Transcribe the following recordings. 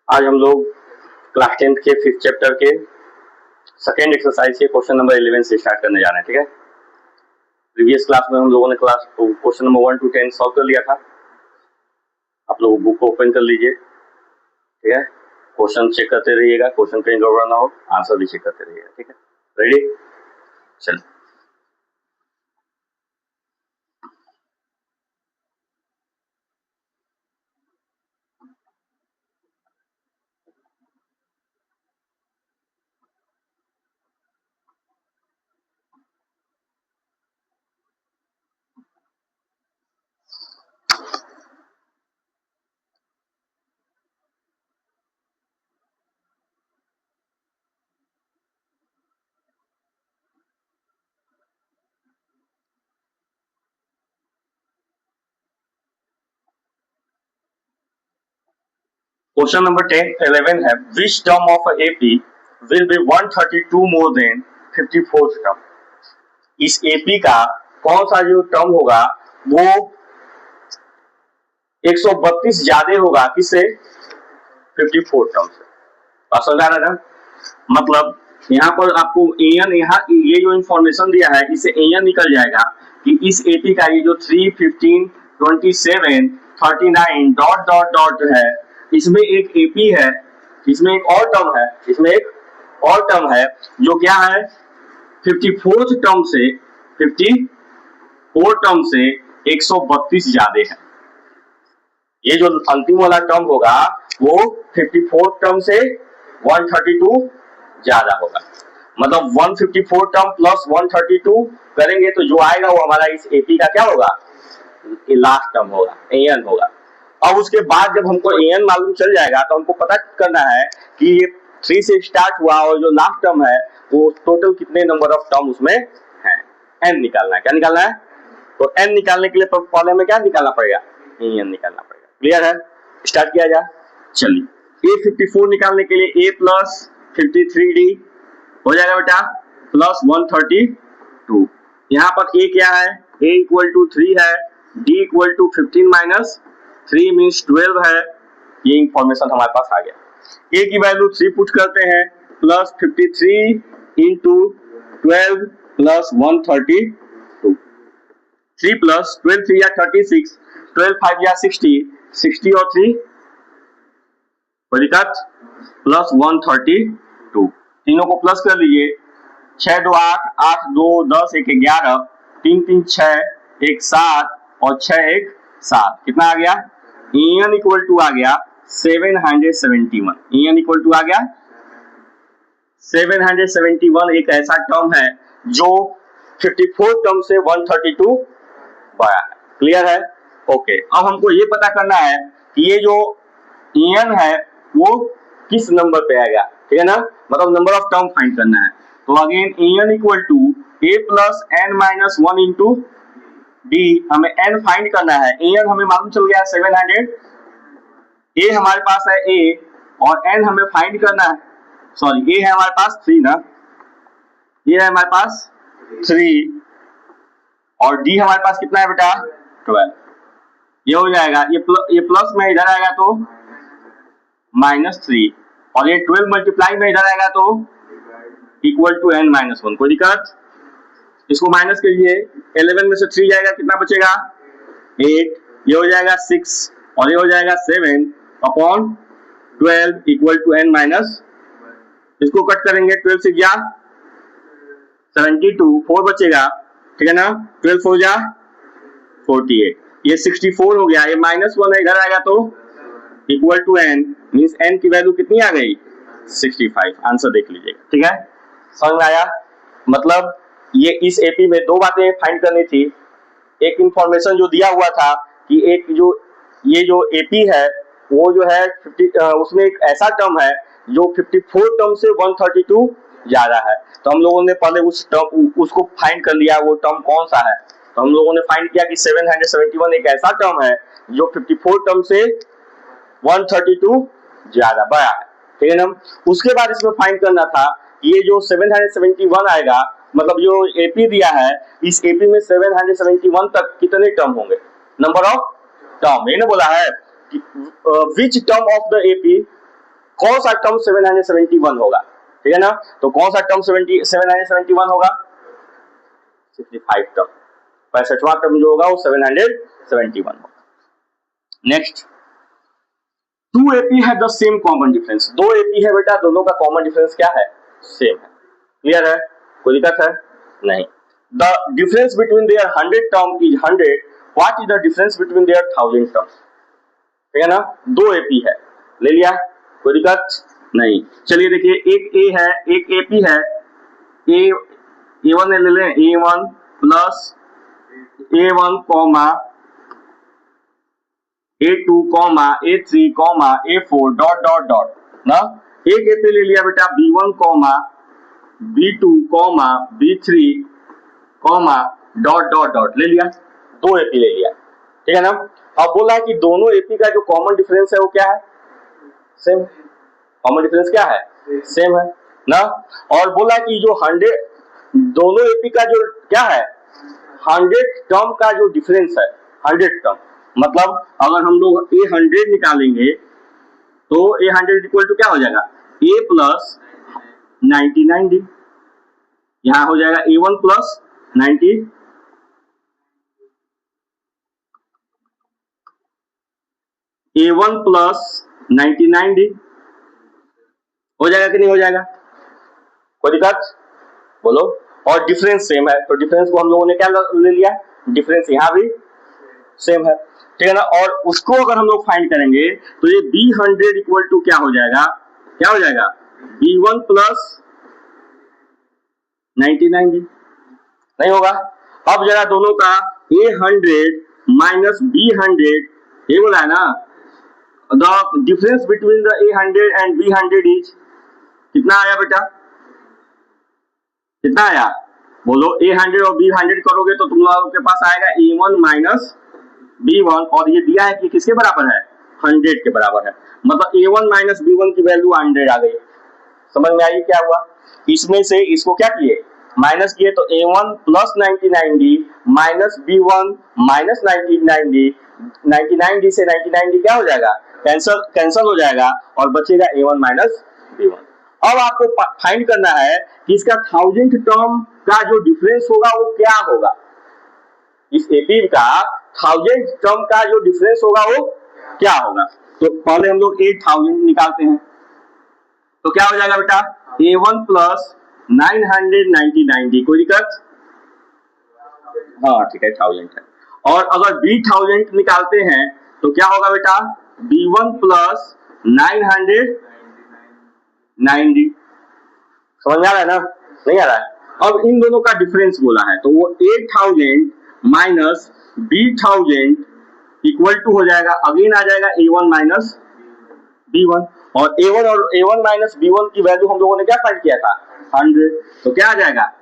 आज हम लोग क्लास 10th के 5th चैप्टर के सेकेंड एक्सरसाइज के क्वेश्चन नंबर 11 से स्टार्ट करने जा रहे हैं। ठीक है, प्रीवियस क्लास में हम लोगों ने क्वेश्चन नंबर 1 to 10 सॉल्व कर लिया था। आप लोग बुक को ओपन कर लीजिए। ठीक है, क्वेश्चन चेक करते रहिएगा, क्वेश्चन कहीं गड़बड़ ना हो, आंसर भी चेक करते रहिएगा। ठीक है, रेडी, चलिए। क्वेश्चन नंबर 11 है, which term of AP will be 132 more than 54th term. इस एपी का कौन सा जो टर्म होगा वो 132 ज्यादा होगा किससे? 54 टर्म से। बात समझ आ रहा है ना? मतलब यहाँ पर आपको एन, यहाँ ये जो इंफॉर्मेशन दिया है इससे एन निकल जाएगा कि इस एपी का ये जो 3, 15, 27, 39 डॉट डॉट डॉट है, इसमें एक एपी है, इसमें एक और टर्म है, इसमें एक और टर्म है जो क्या है 54th टर्म से 54 टर्म से 132 ज्यादा है। ये जो अंतिम वाला टर्म होगा वो 54 टर्म से 132 ज्यादा होगा। मतलब 154 टर्म प्लस 132 करेंगे तो जो आएगा वो हमारा इस एपी का क्या होगा? लास्ट टर्म होगा, एन होगा। अब उसके बाद जब हमको एन मालूम चल जाएगा तो हमको पता करना है कि ये 3 से स्टार्ट हुआ और जो लास्ट टर्म है वो टोटल कितने नंबर ऑफ टर्म उसमें है, एन निकालना है। क्या निकालना है? तो एन निकालने के लिए पहले हमें क्या निकालना पड़ेगा? एन निकालना पड़ेगा। क्लियर है? स्टार्ट किया जाए। चलिए, ए 54 निकालने के लिए ए प्लस 53d हो जाएगा बेटा, प्लस 132। यहाँ पर ए क्या है? ए इक्वल टू 3 है, d equal to 15 minus 3 means 12 है। ये इंफॉर्मेशन हमारे पास आ गया। ए की वैल्यू 3 पुट करते हैं, प्लस 53 इंटू 12 प्लस 132। 3 प्लस 12 3 या 36, 12 5 या 60, 60 और 3 प्लस 132। तीनों को प्लस कर लीजिए, 6 2 8, 8 2 10, 1 11, 3 3 6, 1 7 और 6 1 7। कितना आ गया? एन इक्वल टू आ गया 771। एन इक्वल टू आ गया 771। एक ऐसा टर्म है जो 54 टर्म से 132 बड़ा है। क्लियर है? ओके, अब हमको ये पता करना है कि ये जो एन है वो किस नंबर पे आएगा। ठीक है ना? मतलब नंबर ऑफ टर्म फाइंड करना है। तो again n equal to a plus n minus 1 into d. हमें एन फाइंड करना है। एन हमें मालूम चल गया 700, ए हमारे पास है ए, और एन हमें फाइंड करना है, सॉरी ए है हमारे पास 3 ना, ये है हमारे पास 3 और डी हमारे पास कितना है बेटा? 12। ये हो जाएगा, ये प्लस में इधर आएगा तो -3 और ये 12 मल्टीप्लाई में इधर आएगा तो इक्वल टू n माइनस 1। कोई दिक्कत? इसको माइनस करिए, 11 में से 3 जाएगा, कितना बचेगा? 8। ये हो जाएगा 6 और ये हो जाएगा 7 upon 12 equal to n minus. इसको कट करेंगे, 12 से गया 72, 4 बचेगा। ठीक है ना? 12 हो जा 48, ये 64 हो गया। ये -1 है, इधर आएगा तो equal to n, means n की वैल्यू कितनी आ गई? 65। आंसर देख लीजिएगा। ठीक है, समझ में आया? मतलब ये इस एपी में दो बातें फाइंड करनी थी। एक इंफॉर्मेशन जो दिया हुआ था कि एक जो ये जो एपी है वो जो है 50, उसमें एक ऐसा टर्म है जो 54 टर्म से 132 ज्यादा है। तो हम लोगों ने पहले उस टर्म उसको फाइंड कर लिया, वो टर्म कौन सा है। तो हम लोगों ने फाइंड किया कि 771 एक ऐसा टर्म है जो 54 टर्म से 132 ज्यादा बड़ा है। ठीक है ना? उसके बाद इसमें फाइंड करना था ये जो 771 आएगा, मतलब जो एपी दिया है इस एपी में 771 तक कितने टर्म होंगे? Number of term. ये ना बोला है कि which term of the AP कौन सा टर्म 771 होगा, ठीक है ना। तो कौन सा टर्म 771 होगा, 65 टर्म, 65वां टर्म जो होगा वो 771 होगा। नेक्स्ट, 2 AP है the same common difference, 2 AP है बेटा, दोनों का कॉमन डिफरेंस क्या है, सेम है। क्लियर है, कोई दिक्कत है नहीं। The difference between their 100 term is 100, what is the difference between their 1000 term, ठीक है ना। 2 AP है, ले लिया, कोई दिक्कत नहीं। चलिए देखिए, एक A है, एक AP है, A1 ले लें, A1 plus A1 comma A2 comma A3 comma A4 dot dot dot ना। एक AP ले लिया बेटा B1 comma B2 comma B3 comma dot dot dot ले लिया, 2 AP ले लिया, ठीक है ना। अब बोला है कि दोनों AP का जो कॉमन डिफरेंस है वो क्या है, सेम। कॉमन डिफरेंस क्या है, सेम है ना। और बोला कि जो 100 दोनों AP का जो क्या है, 100 टर्म का जो डिफरेंस है, 100 टर्म, मतलब अगर हम लोग A100 निकालेंगे तो A100 इक्वल टू क्या हो जाएगा, A प्लस 90, यहां हो जाएगा A1 plus 90, A1 plus 99D हो जाएगा कि नहीं हो जाएगा, कोई दिक्कत बोलो। और डिफरेंस सेम है, तो डिफरेंस को हम लोगों ने क्या ले लिया, डिफरेंस यहां भी सेम है, ठीक है ना। और उसको अगर हम लोग फाइंड करेंगे तो ये B100 इक्वल टू क्या हो जाएगा, क्या हो जाएगा, B1 प्लस 99D नहीं होगा। अब जरा दोनों का A100 माइनस B100, ये बोला है ना, the difference between the A100 and B100 is कितना आया बेटा, कितना आया बोलो। A100 और B100 करोगे तो तुम लोगों के पास आएगा A1 माइनस B1, और ये दिया है कि किसके बराबर है, 100 के बराबर है, मतलब A1 माइनस B1 की वैल्यू 100 आ गई। समझ में आई क्या हुआ, इसमें से इसको क्या किए, माइनस किए, तो A1 plus 99D minus B1 minus 99D, 99D से 99D क्या हो जाएगा, कैंसल हो जाएगा, और बचेगा A1 माइनस B1। अब आपको फाइंड करना है कि इसका 1000 टर्म का जो डिफरेंस होगा वो क्या होगा, इस AP का 1000 टर्म का जो डिफरेंस होगा वो क्या होगा। तो पहले हम लोग 8000 निकालते हैं, तो क्या हो जाएगा बेटा, A1 प्लस 999D, कोई दिक्कत, हाँ ठीक है 1000 है। और अगर B1000 निकालते हैं तो क्या होगा बेटा, B1 प्लस 990, समझ में आ रहा है ना, नहीं आ रहा है। अब इन दोनों का डिफरेंस बोला है, तो वो 8000 माइनस B1000 इक्वल टू हो जाएगा, अगेन आ जाएगा A1 माइनस B1, और A1 माइनस B1 की वैल्यू हम लोगों ने क्या फाइंड किया था, 100, तो क्या आ जाएगा,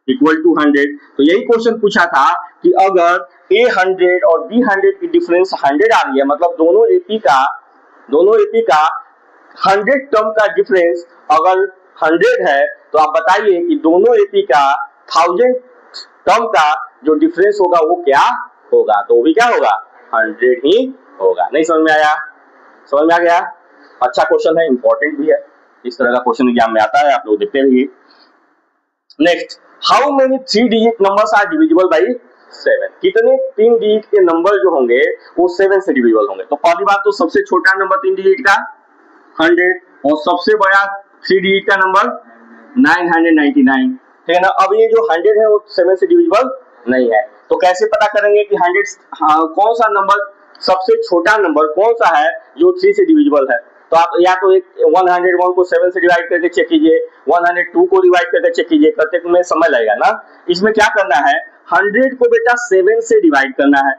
इक्वल टू 100। तो यही क्वेश्चन पूछा था कि अगर A100 और B100 की डिफरेंस 100 आ रही है, मतलब दोनों AP का 100 टर्म का डिफरेंस अगर 100 है, तो आप बताइए कि दोनों AP का 1000 टर्म का जो डिफरेंस होगा वो क्या होगा, तो वो भी क्या होगा, 100 ही होगा। नहीं समझ में आया, समझ में आ गया, अच्छा क्वेश्चन है, इंपॉर्टेंट भी है, इस तरह का क्वेश्चन एग्जाम में आता है, आप लोग देखते रहिए। Next, how many 3 digit numbers are divisible by 7, कितने 3 डिजिट के नंबर जो होंगे वो 7 से डिविजिबल होंगे। तो पहली बात तो सबसे छोटा नंबर 3 डिजिट का 100, और सबसे बड़ा 3 डिजिट का नंबर 999, ठीक है ना। अब ये जो 100 है वो 7 से डिविजिबल नहीं है, तो कैसे पता करेंगे कि 100 कौन सा नंबर, सबसे छोटा नंबर कौन सा है जो 3 से डिविजिबल है। तो आप या तो एक 101 को 7 से डिवाइड करके चेक कीजिए, 102 को डिवाइड करके चेक कीजिए, करते में समय लगेगा ना। इसमें क्या करना है, 100 को बेटा 7 से डिवाइड करना है,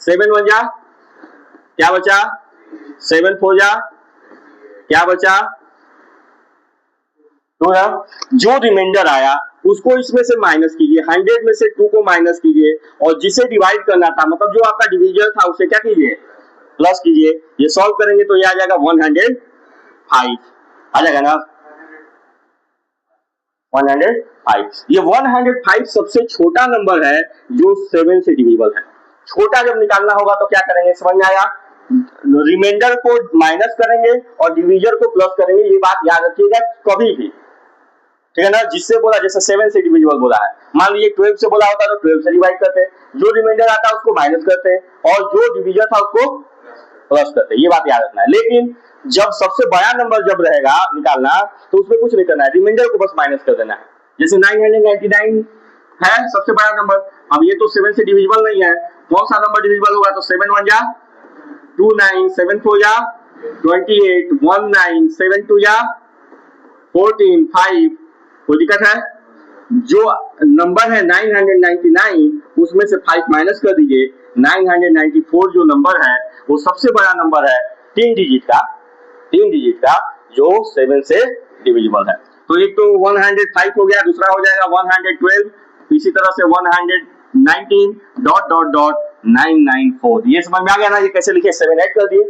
7 1 जा क्या बचा, 7 4 जा क्या बचा, 2 ना, जो रिमाइंडर आया उसको इसमें से माइनस कीजिए, 100 में से 2 को माइनस कीजिए, और जिसे डिवाइड करना था, मतलब जो आपका डिविजन था उसे क्या कीजिए, प्लस कीजिए। ये सॉल्व करेंगे तो ये आ जाएगा 105, आ जाएगा ना 105। ये 105 सबसे छोटा नंबर है जो 7 से डिविजिबल है। छोटा जब निकालना होगा तो क्या करेंगे, समझ में आया, रिमाइंडर को माइनस करेंगे और डिवीजर को प्लस करेंगे, ये बात याद रखिएगा कभी भी, ठीक है ना। जिससे बोला जैसे 7 से डिविजिबल बोला है, मान लीजिए 12 से बोला होता तो 12 से डिवाइड करते, जो रिमाइंडर आता है उसको माइनस करते और जो डिवीजर था उसको प्लस करते, ये बात याद रखना है। लेकिन जब सबसे बड़ा नंबर जब रहेगा निकालना तो उसमें कुछ नहीं करना है, रिमाइंडर को बस माइनस कर देना है। जैसे 999 है सबसे बड़ा नंबर, अब ये तो 7 से डिविजिबल नहीं है, कौन सा नंबर डिविजिबल होगा, तो 7 1 जा 2 9, 7 4 जा 28, 1 9, 7 2 जा 14, 5, कोई दिक्कत है। जो नंबर है 999 उसमें से 5 माइनस कर दीजिए, 994 जो नंबर है वो सबसे बड़ा नंबर है 3 डिजिट का जो 7 से डिविजिबल है। तो एक तो 105 हो गया, दूसरा हो जाएगा 112, इसी तरह से 119 ... 994। ये समझ में आ गया ना, ये कैसे लिखे, 7 ऐड कर दिए।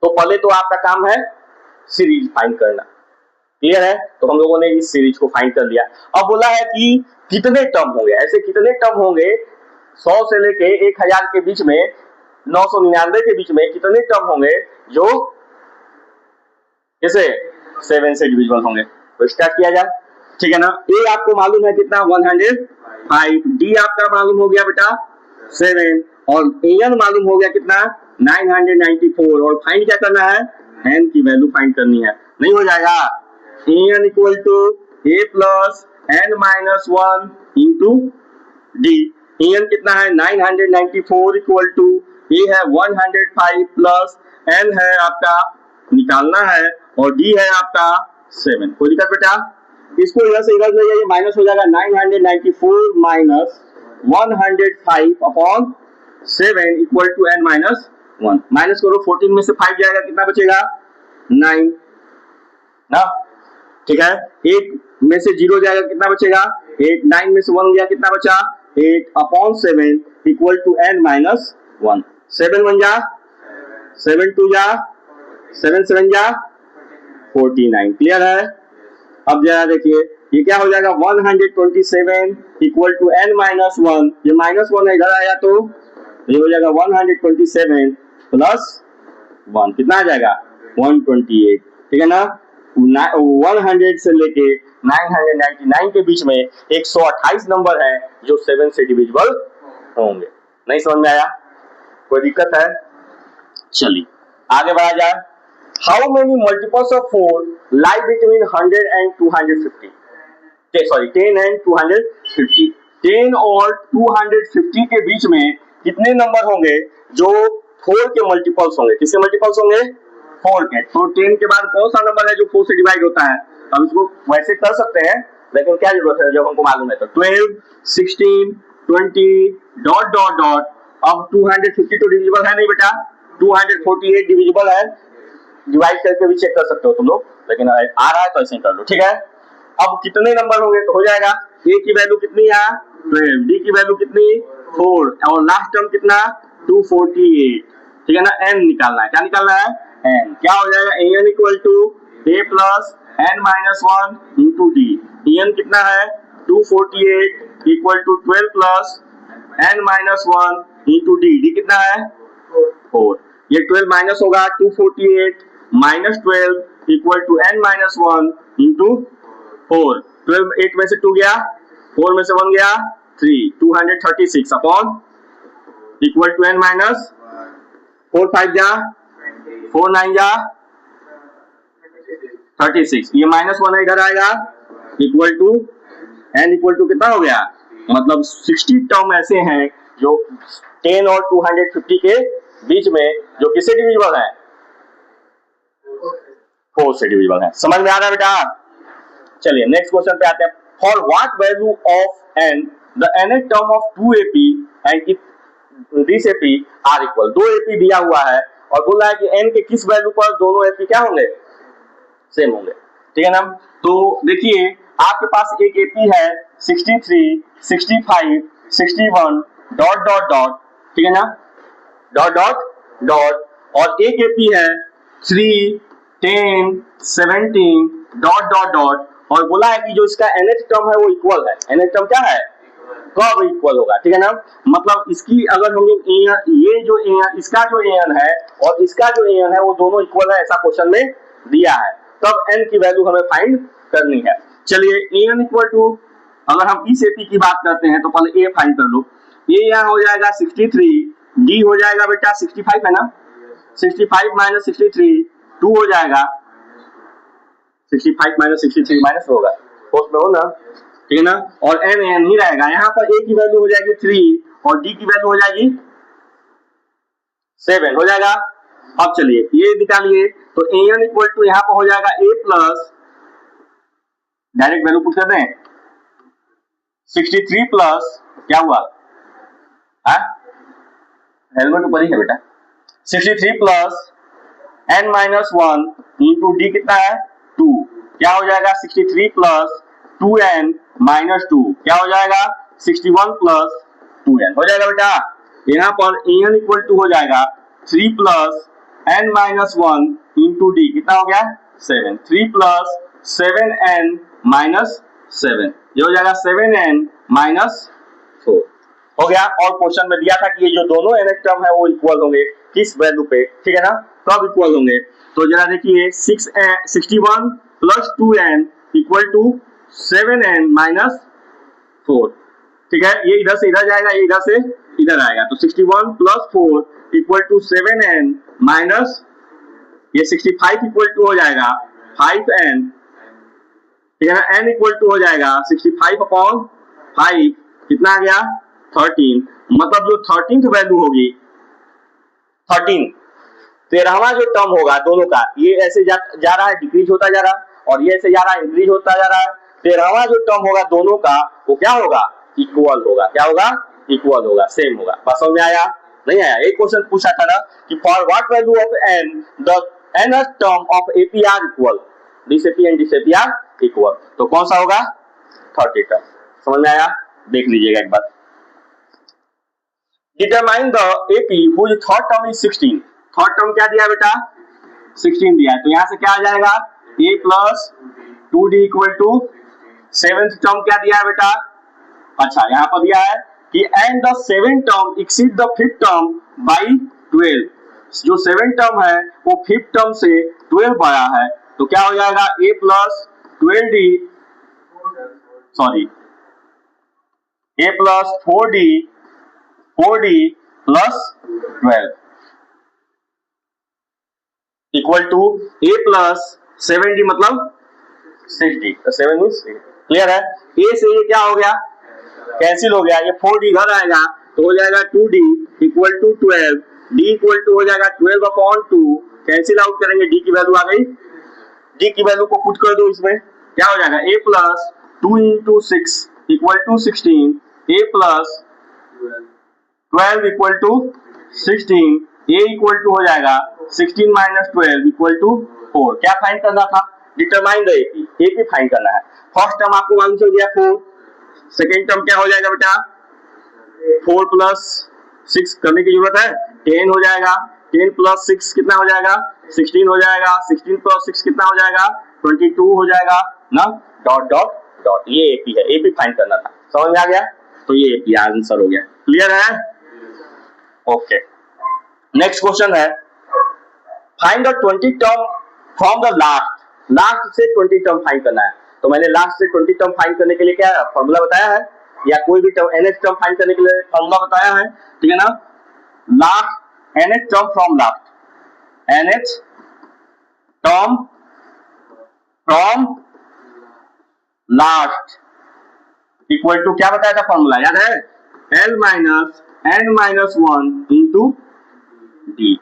तो पहले तो आपका काम है सीरीज फाइंड करना, क्लियर है। तो हम लोगों ने इस सीरीज को फाइंड कर लिया। अब बोला है कि कितने टर्म होंगे, ऐसे कितने टर्म होंगे 100 से लेके 1000 के बीच में, 999 के बीच में कितने टर्म होंगे जो कैसे 7 से डिविजिबल होंगे। तो स्टार्ट किया जाए, ठीक है ना। ए आपको मालूम है कितना 105, डी आपका मालूम हो गया बेटा 7 और एन मालूम हो गया कितना 994 और फाइंड क्या करना है, एन की वैल्यू फाइंड करनी है। नहीं हो जाएगा, n equal to a plus n minus 1 into d. N कितना है 994 इक्वल टू ए है 105 प्लस एन है आपका निकालना है और डी है आपका 7। कोई दिक्कत बेटा, इसको इधर से इधर ले जाइए, माइनस हो जाएगा 994 minus 105 upon 7 equal to n minus 1। Minus करो, 14 में से 5 जाएगा, कितना बचेगा 9 ना, ठीक है। 8 में से 0 जाएगा, कितना बचेगा 8, 9 में से 1 गया, कितना बचा 8 upon 7 equal to n minus 1। 7 1 जा 7 2 जा 7 7 जा 49, क्लियर है। अब जरा देखिए ये क्या हो जाएगा 127 इक्वल टू एन माइनस 1, ये माइनस 1 इधर आया तो ये हो जाएगा 127 प्लस 1, कितना आ जाएगा 128, ठीक है ना। 100 से लेके 999 के बीच में 128 नंबर है जो 7 से डिविजिबल होंगे। नहीं समझ में आया, कोई दिक्कत है, चलिए आगे बढ़ा जाए। How many multiples of 4 lie between 100 and 250? Sorry 10 and 250, 10 और 250 के बीच में कितने नंबर होंगे जो 4 के मल्टीपल्स होंगे, किसके मल्टीपल्स होंगे 4 के। तो 10 के बाद कौन सा नंबर है जो 4 से डिवाइड होता है, हम इसको वैसे कर सकते हैं लेकिन क्या जरूरत है जब हमको मालूम है तो 12 16 20 ... अब 250 तो डिविजिबल है नहीं बेटा, 248 डिविजिबल है, डिवाइड करके भी चेक कर सकते हो तुम लोग, लेकिन आ रहा है तो ऐसे ही कर लो, ठीक है। अब कितने नंबर होंगे तो हो जाएगा ए की वैल्यू कितनी है 12, डी की वैल्यू कितनी 4 और लास्ट टर्म कितना 248, ठीक है ना। एन निकालना है, क्या निकालना है एन, क्या हो जाएगा n equal to a plus n minus 1 into d. N कितना है 248 equal to 12 plus n minus 1 into d, d कितना है 4, ये 12 माइनस होगा 248 minus 12 equal to n minus 1 into 4, 12 8 में से 2 गया, 4 में से 1 गया 3, 236 upon equal to n minus 4 5 जा 4 9 जा 36, ये माइनस 1 इधर आएगा equal to n equal to कितना हो गया, मतलब 60 टर्म ऐसे हैं जो 10 और 250 के बीच में जो किससे डिविजिबल है 4 से डिविजिबल है। समझ में आ रहा है बेटा, चलिए नेक्स्ट क्वेश्चन पे आते हैं। For what value of n the nth term of 2 AP and this AP are equal, 2 AP दिया हुआ है और बोल रहा है कि n के किस वैल्यू पर दोनों AP क्या होंगे सेम होंगे, ठीक है ना। तो देखिए आपके पास एक AP है 63 65 61 ... ठीक है ना और एक AP है 3 10 17 ... और बोला है कि जो इसका nth टर्म है वो इक्वल है। nth टर्म क्या है कब इक्वल होगा, ठीक है ना। मतलब इसकी अगर हम लोग ये जो इसका जो an है और इसका जो an है वो दोनों इक्वल है, ऐसा क्वेश्चन में दिया है, तब n की वैल्यू हमें फाइंड करनी है। चलिए an इक्वल टू, अगर हम इस AP की बात करते हैं तो पहले a फाइंड कर लो। a यहाँ हो जाएगा 63, d हो जाएगा बेटा 65 है ना, 65 माइनस 63 2 हो जाएगा, 65 माइनस 63 माइनस होगा, पोस्ट में हो ना, ठीक है ना। और n ही रहेगा, यहाँ पर a की वैल्यू हो जाएगी 3 और d की वैल्यू हो जाएगी 7 हो जाएगा। अब चलिए ये निकालिए, तो an इक्वल टू यहाँ पर हो जाएगा a plus, direct value put कर दें, 63 प्लस क्या हुआ, हेलमेट ऊपर ही है बेटा, 63 plus n minus 1 into D कितना है 2, क्या हो जाएगा 63 प्लस 2n माइनस 2 क्या हो जाएगा 61 प्लस 2n हो जाएगा बेटा। यहाँ पर an इक्वल टू हो जाएगा 3 plus n minus 1 into D कितना हो गया 7, 3 प्लस 7n माइनस 7 ये हो जाएगा 7n माइनस 4 हो गया। और क्वेश्चन में दिया था कि ये जो दोनों nth टर्म है वो इक्वल होंगे किस वैल्यू पे, ठीक है ना, कब इक्वल होंगे। तो जरा देखिए 61 plus 2n equal to 7n minus 4, ठीक है, ये इधर से इधर जाएगा, ये इधर से इधर आएगा, तो 61 plus 4 equal to 7n minus ये 65 इक्वल टू हो जाएगा 5n, ठीक है ना, n इक्वल टू हो जाएगा 65 अपॉन 5 कितना आ गया 13, मतलब जो 13th वैल्यू होगी 13वां जो टर्म होगा दोनों का, ये ऐसे जा रहा है डिक्रीज होता जा रहा है और ये ऐसे जा रहा है इंक्रीज होता जा रहा है, 13वां जो टर्म होगा दोनों का वो क्या होगा इक्वल होगा, क्या होगा इक्वल होगा, सेम होगा। बात समझ में आया नहीं आया। एक क्वेश्चन पूछा था ना कि for what value of n the nth term of AP are equal, this AP and this AP are equal, तो कौन सा होगा 30 टर्म, समझ में आया, देख लीजिएगा एक बार। Determine the AP whose third term is 16, third term क्या दिया बेटा 16 दिया है, तो यहां से क्या आ जाएगा a plus 2d equal to 7th term क्या दिया है बेटा, अच्छा यहाँ पर दिया है कि and the 7th term exceed the 5th term by 12, जो 7th टर्म है वो 5th टर्म से 12 बड़ा है, तो क्या हो जाएगा a plus 12d sorry a plus 4d plus 12 equal to a plus 7d मतलब 6d, तो 7 मींस क्लियर है। a से ये क्या हो गया कैंसिल हो गया, ये 4d इधर आएगा तो हो जाएगा 2d equal to 12, d equal to हो जाएगा 12 अपॉन 2, कैंसिल आउट करेंगे d की वैल्यू आ गई, d की वैल्यू को पुट कर दो इसमें, क्या हो जाएगा a plus 2 into 6 equal to 16, a plus 12 equal to 16, a equal to हो जाएगा 16 माइनस 12 इक्वल टू 4, क्या फाइंड करना था डिटरमाइन द AP फाइंड करना है। फर्स्ट टर्म आपको मालूम चल गया 4, सेकेंड टर्म क्या हो जाएगा बेटा 4 प्लस 6 करने की जरूरत है 10 हो जाएगा, 10 प्लस 6 कितना हो जाएगा 16 हो जाएगा, 16 प्लस 6 कितना हो जाएगा 22 हो जाएगा ना, डॉट डॉट डॉट, ये AP है, AP फाइंड करना था, समझ में आ गया, तो ये AP आंसर हो गया, क्लियर है, ओके। नेक्स्ट क्वेश्चन है find the 20 term from the last से 20 टर्म फाइंड करना है, तो मैंने लास्ट से 20 टर्म फाइंड करने के लिए क्या फॉर्मूला बताया है, या कोई भी टर्म nth टर्म फाइंड करने के लिए फॉर्मूला बताया है, ठीक है ना, last nth term from last, nth term from last equal to क्या बताया था फॉर्मूला याद है, l minus n minus 1 into d,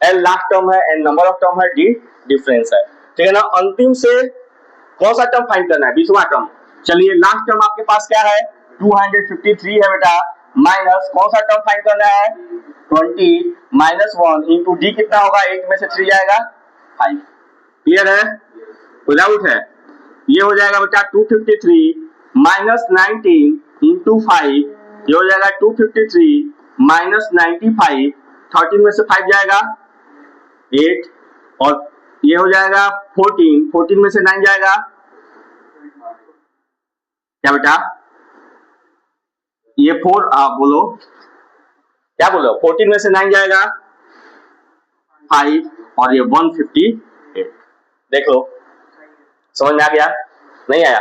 l last term है, n नंबर ऑफ टर्म है, d डिफरेंस है, ठीक है ना। अंतिम से कौन सा टर्म फाइंड करना है 20वां टर्म, चलिए लास्ट टर्म आपके पास क्या है 253 है बेटा, माइनस कौन सा टर्म फाइंड करना है 20 माइनस 1 इंटू डी कितना होगा 8 में से 3 जाएगा 5, क्लियर है, विदाउट है, ये हो जाएगा बेटा 253 माइनस 19 इंटू 5, ये हो जाएगा 253 माइनस 95, 13 में से 5 जाएगा 8 और ये हो जाएगा 14, 14 में से 9 जाएगा क्या बेटा, ये 4 आप बोलो क्या बोलो, 14 में से 9 जाएगा 5 और ये 158। देख लो समझ में आ गया, नहीं आया?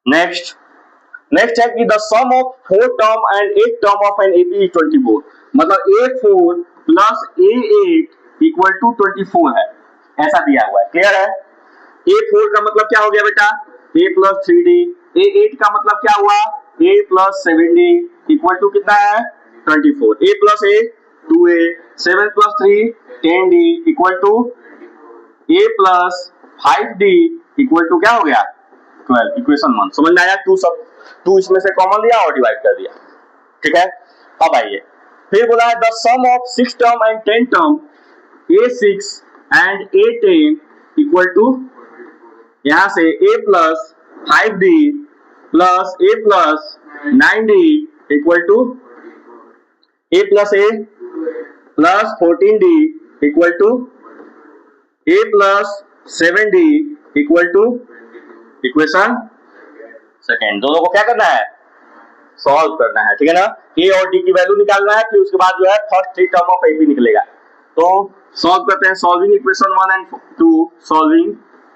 नेक्स्ट है कि the sum of 4 term and 8 term of an AP is 24। मतलब A4 plus A8 equal to 24 है, ऐसा दिया हुआ है। क्लियर है? A4 का मतलब क्या हो गया बेटा, A प्लस 3D। A8 का मतलब क्या हुआ, A plus 7D equal to कितना है 24। A प्लस A 2A, 7 प्लस 3 10D equal to A plus 5D equal to क्या हो गया 12। इक्वेशन 1 समझ में आया? 2 इसमें से कॉमन लिया और डिवाइड कर दिया। ठीक है, अब आइए फिर बोला है the sum of 6 term and 10 term A6 and A10 equal to, यहां से A plus 5D plus A plus 9D equal to A plus A plus 14D equal to A plus 7D equal to equation second. दोनों को क्या करना है, solve करना है। ठीक है ना, A और D की वैल्यू निकालना है, फिर उसके बाद जो है फर्स्ट 3 टर्म ऑफ AP निकलेगा। तो सॉल्व करते हैं, solving equation 1 and 2, solving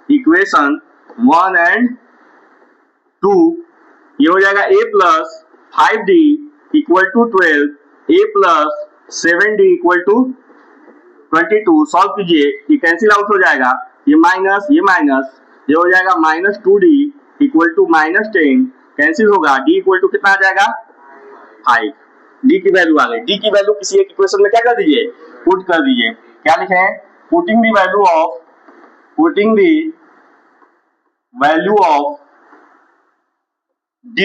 equation 1 and 2, ये हो जाएगा A plus 5D equal to 12, A plus 7D equal to 22। Solve कीजिए, ये कैंसिल आउट हो जाएगा, ये माइनस ये हो जाएगा minus 2D equal to minus 10, cancel होगा, D इक्वल टू कितना आ जाएगा 5। D की वैल्यू आ गई। D की वैल्यू किसी एक इक्वेशन में क्या कर दीजिए, पुट कर दीजिए। क्या लिखे हैं, putting the value of D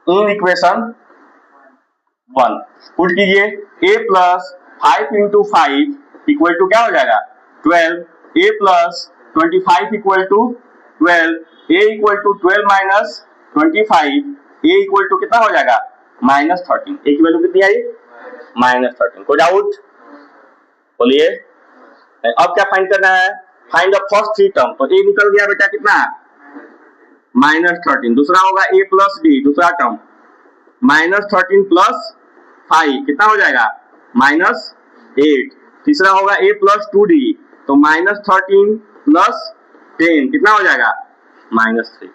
in equation 1 put कीजिए। A plus 5 into 5 equal to क्या हो जाएगा 12, A plus 25 equal to 12, A equal to 12 minus 25, A equal to कितना हो जाएगा माइनस 13। A की वैल्यू कितनी आई माइनस 13। कोई डाउट बोलिए। अब क्या फाइंड करना है, फाइंड द फर्स्ट 3 टर्म। तो A निकल गया बेटा कितना माइनस 13, दूसरा होगा A प्लस D, दूसरा टर्म माइनस 13 प्लस 5 कितना हो जाएगा माइनस 8, तीसरा होगा A प्लस 2D, तो माइनस 13 प्लस 10 कितना हो जाएगा माइनस 3।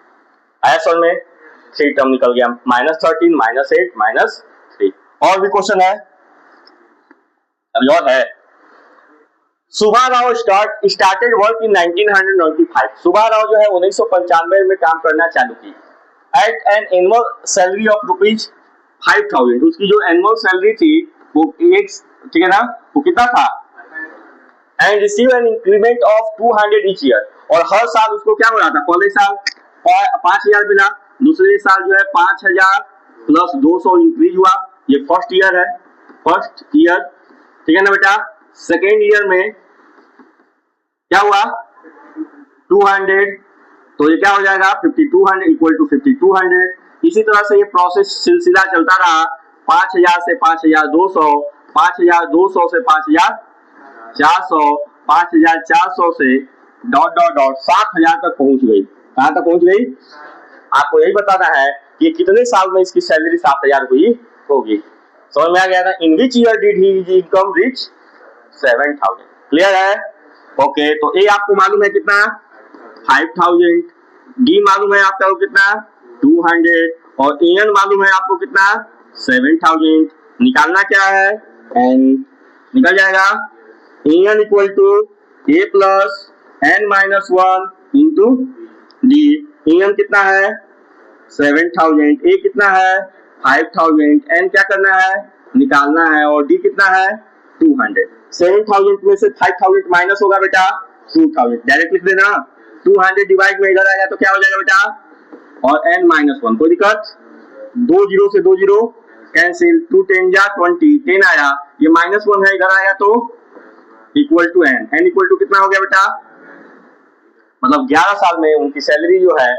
आया सर में 3 टर्म निकल गया, माइनस 13 माइनस 8 माइनस 3। और भी क्वेश्चन है, अभी और है। Subha Rao started work in 1995। Subha Rao जो है 1995 में काम करना चालू की। At an annual salary of rupees 5000, उसकी जो एनुअल सैलरी थी वो एक, ठीक है ना, वो कितना था, and receive an increment of 200 each year, और हर साल उसको क्या हो रहा था, पहले साल 5000 मिला, दूसरे साल जो है 5000 प्लस 200 इंक्रीज हुआ। ये फर्स्ट ईयर है, फर्स्ट ईयर, ठीक है ना बेटा। सेकेंड ईयर में क्या हुआ 200, तो ये क्या हो जाएगा 5200 इक्वल टू 5200। इसी तरह से ये प्रोसेस सिलसिला चलता रहा, 5000 से 5200, 5200 से 5400, 5400 से डॉट डॉट डॉट 7000 तक पहुंच गई। कहां तक पहुंच गई, आपको यही बताना है कि कितने साल में इसकी सैलरी 7000 हुई होगी। समझ में आ गया ना। In which year did he income reach 7000। Clear है, ओके। तो ए आपको मालूम है कितना 5000, डी मालूम है आपका को कितना 200, और एन मालूम है आपको कितना 7000। निकालना क्या है, एन निकल जाएगा, n equal to a plus n minus 1 into d. N कितना है 7000, ए कितना है 5000, एन क्या करना है निकालना है, और डी कितना है 200। 7000 में से 5000 माइनस होगा बेटा 2000, डायरेक्ट लिख देना। 200 डिवाइड में इधर आएगा तो क्या हो जाएगा बेटा, और n माइनस 1, कोई दिक्कत, 2 जीरो से 2 जीरो कैंसिल, 2 10 जा 20, 10 आया, ये माइनस 1 है, इधर आएगा तो equal to n, n equal to कितना हो गया बेटा, मतलब 11 साल में उनकी सैलरी जो है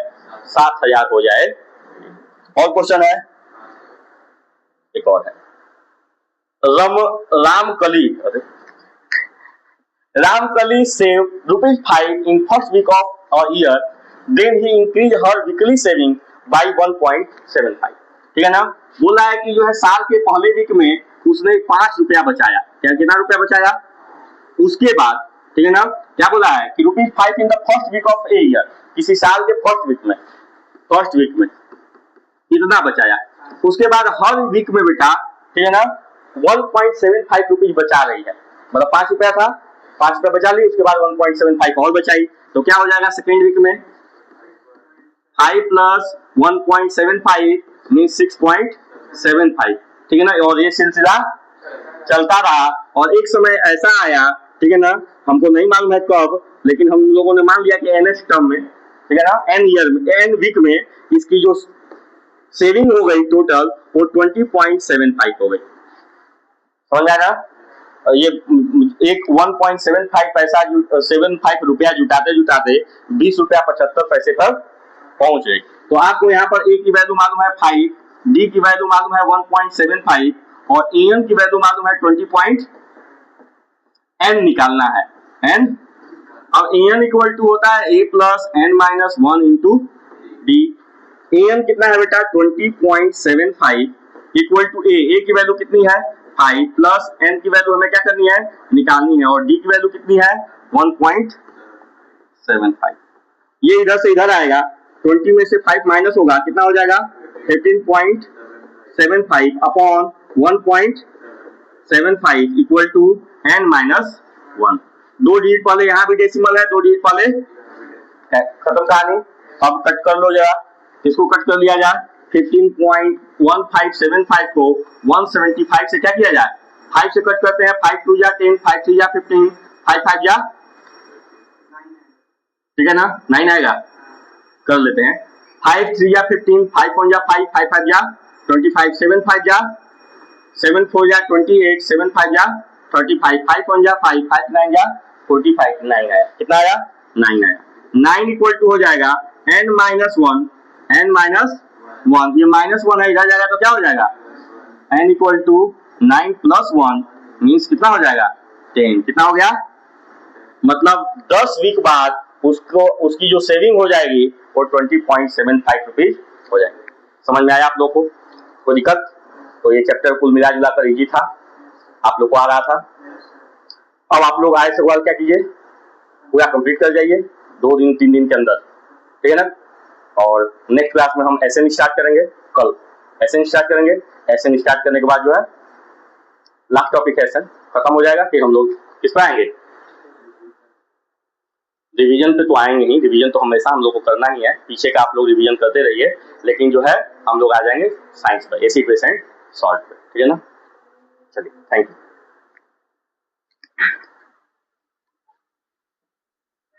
7000 हो जाए। और क्वेश्चन है, एक और है, Ramkali saved ₹5 in first week of a year, then he increased her weekly saving by 1.75. ठीक है ना। बोल रहा है कि जो है साल के पहले वीक में उसने 5 रुपया बचाया, क्या कितना रुपया बचाया, उसके बाद ठीक है ना क्या बोला है कि ₹5 in the first week of a year, किसी साल के फर्स्ट वीक में इतना बचाया। उसके बाद हर वीक में बेटा ठीक है ना 1.75 रुपीज बचा रही है, मतलब 5 रुपया था, 5 रुपया बचा ली, उसके बाद 1.75 और बचाई, तो क्या हो जाएगा सेकेंड वीक में 5 प्लस 1.75 मीन 6.75, ठीक है ना। और ये सिलसिला चलता रहा और एक समय ऐसा आया ठीक है ना, हमको नहीं मालूम है कब, लेकिन हम लोगों ने मान लिया कि एन टर्म में ठीक है ना, एन ईयर में, एन वीक में इसकी जो सेविंग हो गई टोटल वो 20.75 हो गई, समझ आया ना। ये एक 1.75 पैसा 75 रुपया जुटाते जुटाते 20 रुपया 75 पैसे पर पहुंच गए। तो आपको यहाँ पर ए की वैल्यू मालूम है 5, डी की वैल्यू मालूम है 1.75 और एन की वैल्यू मालूम है 20. n निकालना है n। अब an इक्वल टू होता है a plus n minus 1 into D. an कितना है बेटा 20.75 इक्वल टू a की वैल्यू कितनी है 5 प्लस n की वैल्यू हमें क्या करनी है निकालनी है, और d की वैल्यू कितनी है 1.75। ये इधर से इधर आएगा, 20 में से 5 माइनस होगा, कितना हो जाएगा 15.75 upon 1.75 equal to n minus 1। 2 digit वाले यहाँ भी डेसिमल है, 2 डिजिट वाले खत्म कहानी। अब कट कर लो जरा, इसको कट कर लिया जाए, 15.1575 को 175 से क्या किया जाए 5 से कट करते हैं, 5 2 जा 10, 5 3 जा 15, 5 5 जा ठीक है ना 9 आएगा, कर लेते हैं 5 3 जा 15, 5 1 जा 5, 5 5 जा 25, 7 5 जा 7 4 जा 28, 7 5 जा 35, 5 1 जा 5, 5 9 जा 45, 9 आया, कितना आया 9 आया। 9 इक्वल टू हो जाएगा n माइनस 1, n माइनस 1, ये माइनस 1 है इधर जाएगा तो क्या हो जाएगा n equal to 9 plus 1 means कितना हो जाएगा 10, कितना हो गया, मतलब 10 वीक बाद उसको उसकी जो सेविंग हो जाएगी वो 20.75 रुपीज हो जाएगी। समझ में आया आप लोग को, कोई दिक्कत? तो ये चैप्टर कुल मिला जुला कर इजी था, आप लोग को आ रहा था। अब आप लोग आए से सवाल क्या कीजिए पूरा कंप्लीट कर जाइए 2 दिन 3 दिन के अंदर, ठीक है ना। और नेक्स्ट क्लास में हम एसएन स्टार्ट करेंगे, कल एसएन स्टार्ट करेंगे। एसएन स्टार्ट करने के बाद जो है लास्ट टॉपिक एसएन खत्म हो जाएगा, फिर हम लोग किस पर आएंगे, रिवीजन पे तो आएंगे ही, रिवीजन तो हमेशा हम लोग को करना ही है, पीछे का आप लोग रिवीजन करते रहिए, लेकिन जो है हम लोग आ जाएंगे साइंस पर, एसिड बेस एंड सॉल्ट पे, ठीक है ना। चलिए थैंक यू।